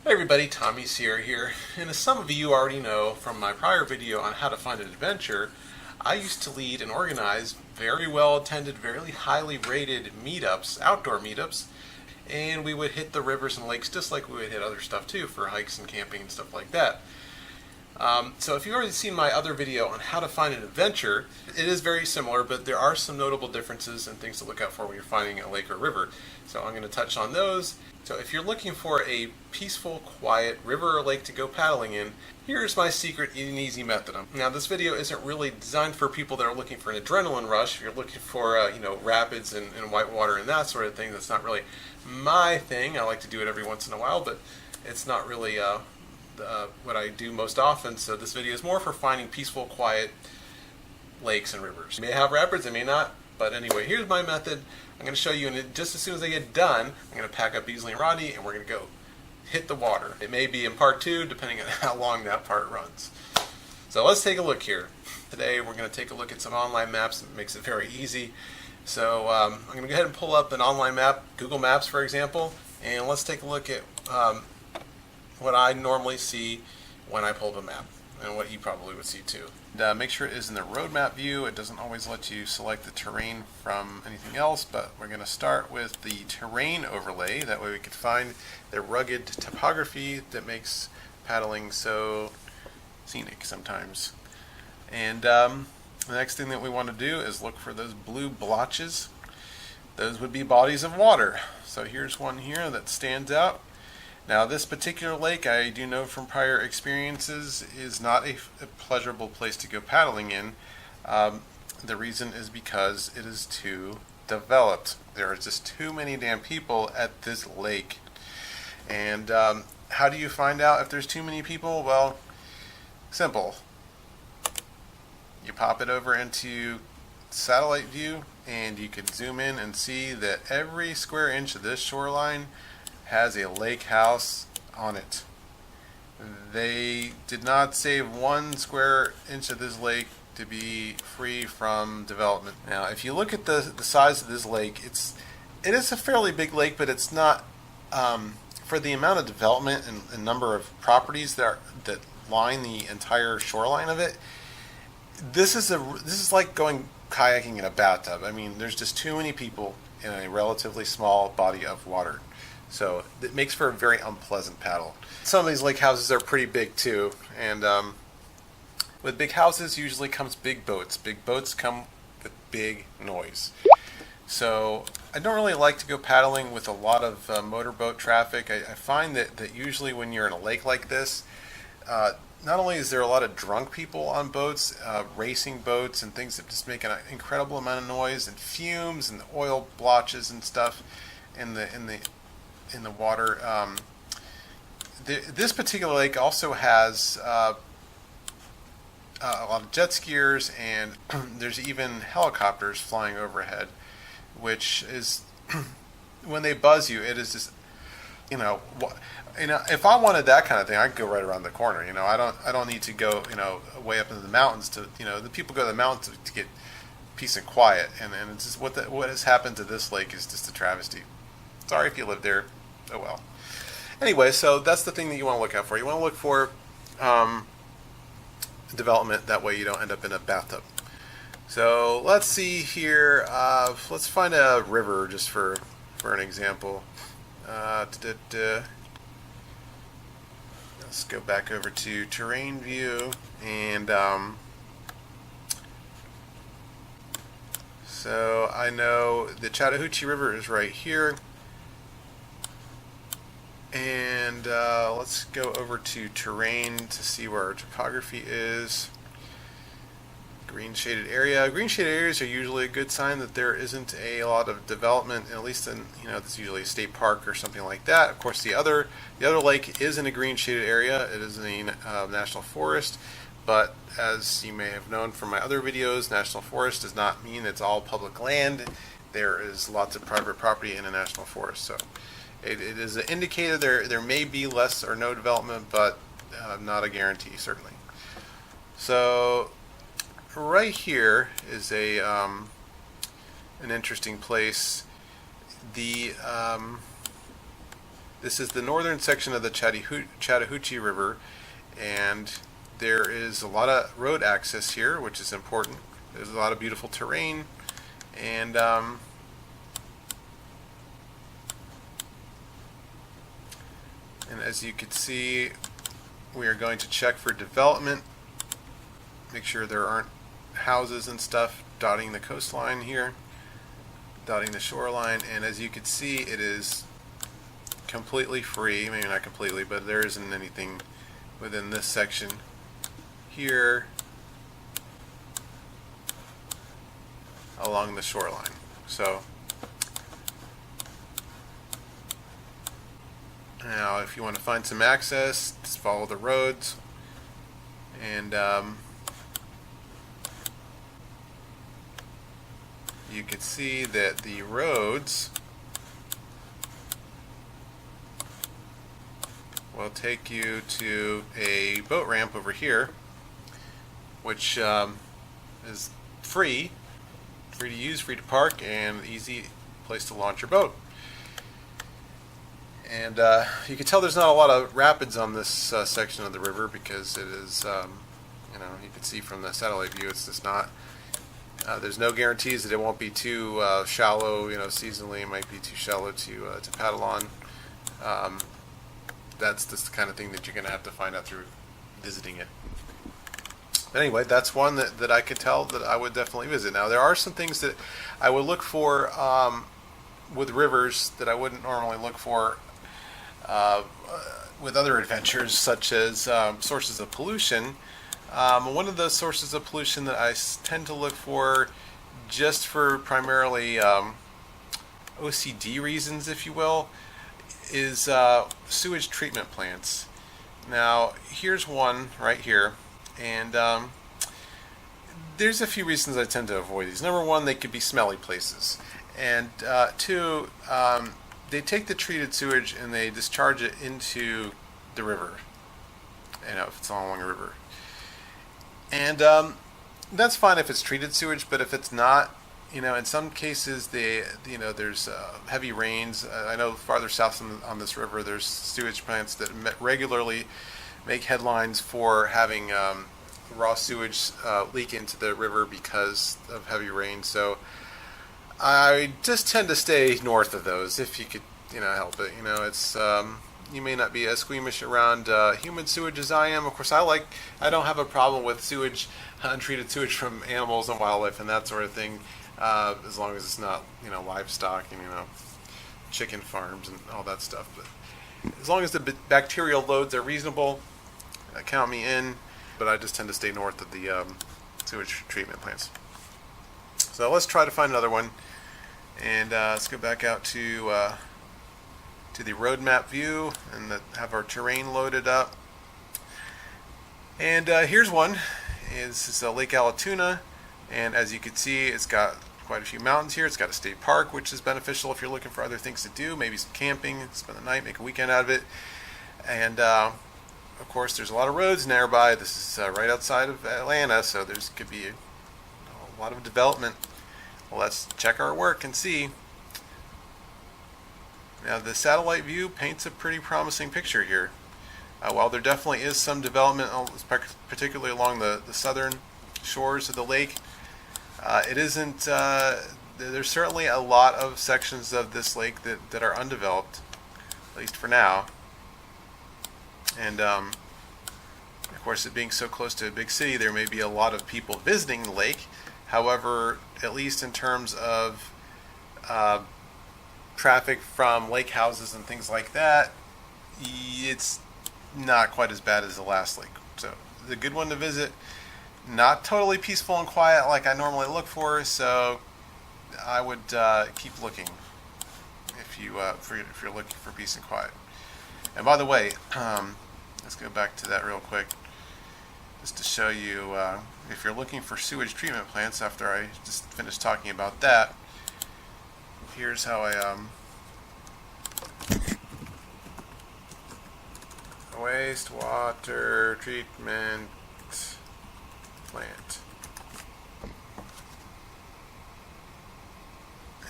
Hey everybody, Tommy Sierra here, and as some of you already know from my prior video on how to find an adventure, I used to lead and organize very well attended, very highly rated meetups, outdoor meetups, and we would hit the rivers and lakes just like we would hit other stuff too for hikes and camping and stuff like that. So if you've already seen my other video on how to find an adventure, it is very similar, but there are some notable differences and things to look out for when you're finding a lake or river. So I'm going to touch on those. So if you're looking for a peaceful, quiet river or lake to go paddling in, here's my secret and easy method. Now this video isn't really designed for people that are looking for an adrenaline rush. If you're looking for rapids and whitewater and that sort of thing, that's not really my thing. I like to do it every once in a while, but it's not really what I do most often. So this video is more for finding peaceful, quiet lakes and rivers. It may have rapids, it may not, but anyway, here's my method. I'm going to show you, and just as soon as I get done, I'm going to pack up Beasley and Rodney, and we're going to go hit the water. It may be in part 2, depending on how long that part runs. So let's take a look here. Today we're going to take a look at some online maps. It makes it very easy. So I'm going to go ahead and pull up an online map, Google Maps for example, and let's take a look at what I normally see when I pull up a map, and what you probably would see too. Make sure it is in the road map view. It doesn't always let you select the terrain from anything else, but we're going to start with the terrain overlay. That way we can find the rugged topography that makes paddling so scenic sometimes. And the next thing that we want to do is look for those blue blotches. Those would be bodies of water. So here's one here that stands out. Now this particular lake, I do know from prior experiences, is not a pleasurable place to go paddling in. The reason is because it is too developed. There are just too many damn people at this lake. And how do you find out if there's too many people? Well, simple. You pop it over into satellite view and you can zoom in and see that every square inch of this shoreline has a lake house on it. They did not save 1 square inch of this lake to be free from development. Now, if you look at the size of this lake, it is a fairly big lake, but it's not for the amount of development and number of properties that line the entire shoreline of it. This is like going kayaking in a bathtub. I mean, there's just too many people in a relatively small body of water. So it makes for a very unpleasant paddle. Some of these lake houses are pretty big too, and with big houses usually comes big boats. Big boats come with big noise. So I don't really like to go paddling with a lot of motorboat traffic. I find that usually when you're in a lake like this, not only is there a lot of drunk people on boats, racing boats and things that just make an incredible amount of noise, and fumes and oil blotches and stuff in the water. This particular lake also has a lot of jet skiers, and there's even helicopters flying overhead, which is when they buzz you, it is just if I wanted that kind of thing, I'd go right around the corner. I don't need to go way up into the mountains to the people go to the mountains to get peace and quiet, and it's just what has happened to this lake is just a travesty. Sorry if you live there. Oh well. Anyway, so that's the thing that you want to look out for. You want to look for development. That way you don't end up in a bathtub. So let's see here. Let's find a river just for an example. Let's go back over to terrain view, and so I know the Chattahoochee River is right here. And let's go over to terrain to see where our topography is. Green shaded area. Green shaded areas are usually a good sign that there isn't a lot of development, at least in it's usually a state park or something like that. Of course, the other lake is in a green shaded area. It is in a national forest, but as you may have known from my other videos, national forest does not mean it's all public land. There is lots of private property in a national forest, so it is an indicator there may be less or no development, but not a guarantee, certainly. So right here is an interesting place. The This is the northern section of the Chattahoochee River, and there is a lot of road access here, which is important. There's a lot of beautiful terrain, and as you can see, we are going to check for development, make sure there aren't houses and stuff dotting the coastline here, dotting the shoreline, and as you can see, it is completely free. Maybe not completely, but there isn't anything within this section here along the shoreline. So now if you want to find some access, just follow the roads, and you can see that the roads will take you to a boat ramp over here, which is free to use, free to park, and easy place to launch your boat. And you can tell there's not a lot of rapids on this section of the river because it is, you can see from the satellite view, it's just not. There's no guarantees that it won't be too shallow. Seasonally it might be too shallow to paddle on. That's just the kind of thing that you're going to have to find out through visiting it. But anyway, that's one that I could tell that I would definitely visit. Now, there are some things that I would look for with rivers that I wouldn't normally look for with other adventures, such as sources of pollution. One of those sources of pollution that I tend to look for, just for primarily OCD reasons, if you will, is sewage treatment plants. Now, here's one right here, and there's a few reasons I tend to avoid these. Number one, they could be smelly places, and two, they take the treated sewage and they discharge it into the river, if it's along a river. And that's fine if it's treated sewage, but if it's not, in some cases there's heavy rains. I know farther south on this river there's sewage plants that regularly make headlines for having raw sewage leak into the river because of heavy rain. So I just tend to stay north of those if you could help it. It's you may not be as squeamish around human sewage as I am. Of course, I don't have a problem with sewage, untreated sewage from animals and wildlife and that sort of thing, as long as it's not livestock and chicken farms and all that stuff. But as long as the bacterial loads are reasonable, count me in. But I just tend to stay north of the sewage treatment plants. So let's try to find another one, and let's go back out to the road map view and have our terrain loaded up. And here's one. This is Lake Allatoona, and as you can see, it's got quite a few mountains here. It's got a state park, which is beneficial if you're looking for other things to do, maybe some camping, spend the night, make a weekend out of it. And of course, there's a lot of roads nearby. This is right outside of Atlanta, so could be a lot of development. Well, let's check our work and see. Now, the satellite view paints a pretty promising picture here. While there definitely is some development, particularly along the southern shores of the lake, it isn't. There's certainly a lot of sections of this lake that are undeveloped, at least for now. And of course, it being so close to a big city, there may be a lot of people visiting the lake. However, at least in terms of traffic from lake houses and things like that, it's not quite as bad as the last lake. So it's a good one to visit. Not totally peaceful and quiet like I normally look for, so I would keep looking if you're looking for peace and quiet. And by the way, let's go back to that real quick, just to show you if you're looking for sewage treatment plants. After I just finished talking about that, here's how I wastewater treatment plant.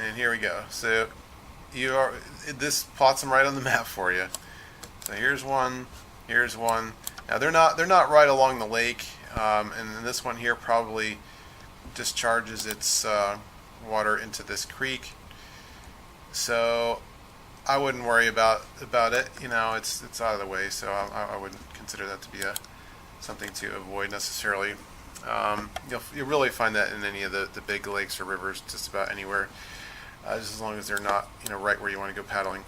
And here we go. So this plots them right on the map for you. So here's one, here's one. Now they're not right along the lake, and then this one here probably discharges its water into this creek. So I wouldn't worry about it. You know, it's out of the way, so I wouldn't consider that to be something to avoid necessarily. You'll really find that in any of the big lakes or rivers, just about anywhere, just as long as they're not right where you want to go paddling.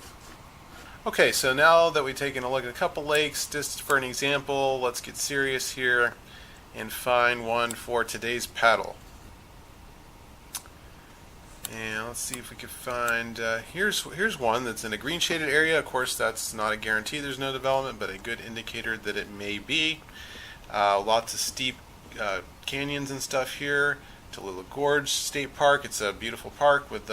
Okay, so now that we've taken a look at a couple lakes, just for an example, let's get serious here and find one for today's paddle. And let's see if we can find, here's one that's in a green shaded area. Of course, that's not a guarantee there's no development, but a good indicator that it may be. Lots of steep canyons and stuff here. Tallulah Gorge State Park. It's a beautiful park with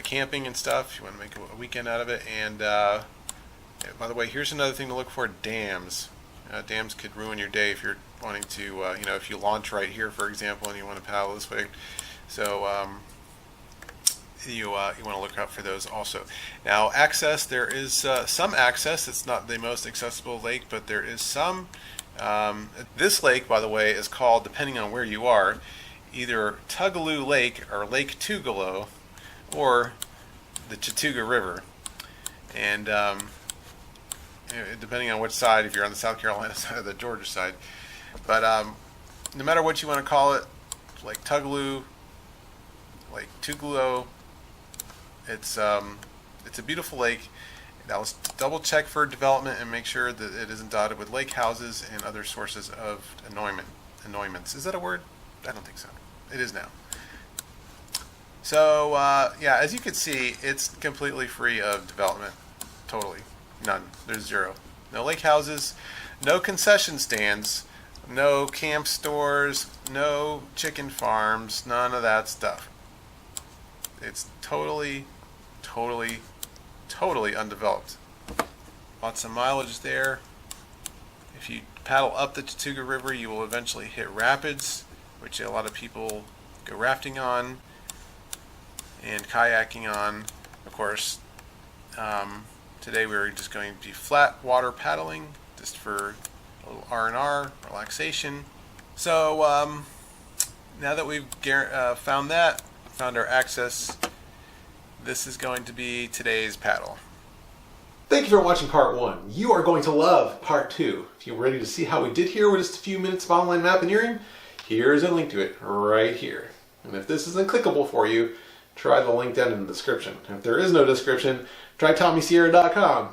camping and stuff. If you want to make a weekend out of it. And by the way, here's another thing to look for: dams. Dams could ruin your day if you're wanting to, if you launch right here, for example, and you want to paddle this way. So you want to look out for those also. Now, access, there is some access. It's not the most accessible lake, but there is some. This lake, by the way, is called, depending on where you are, either Tougaloo Lake or Lake Tougaloo, or the Chattooga River. And depending on which side, if you're on the South Carolina side or the Georgia side. But no matter what you want to call it, Lake Tougaloo, Lake Tougaloo, it's a beautiful lake. Now let's double check for development and make sure that it isn't dotted with lake houses and other sources of annoyments. Is that a word? I don't think so. It is now. So yeah, as you can see, it's completely free of development. Totally. None. There's zero. No lake houses, no concession stands, no camp stores, no chicken farms, none of that stuff. It's totally undeveloped. Lots of mileage there. If you paddle up the Chattooga River, you will eventually hit rapids, which a lot of people go rafting on and kayaking on. Of course, today we're just going to be flat water paddling, just for a little R&R, relaxation. So now that we've found our access, this is going to be today's paddle. Thank you for watching part 1. You are going to love part 2. If you're ready to see how we did here with just a few minutes of online mapineering, here's a link to it right here. And if this isn't clickable for you, try the link down in the description. If there is no description, try TommySierra.com.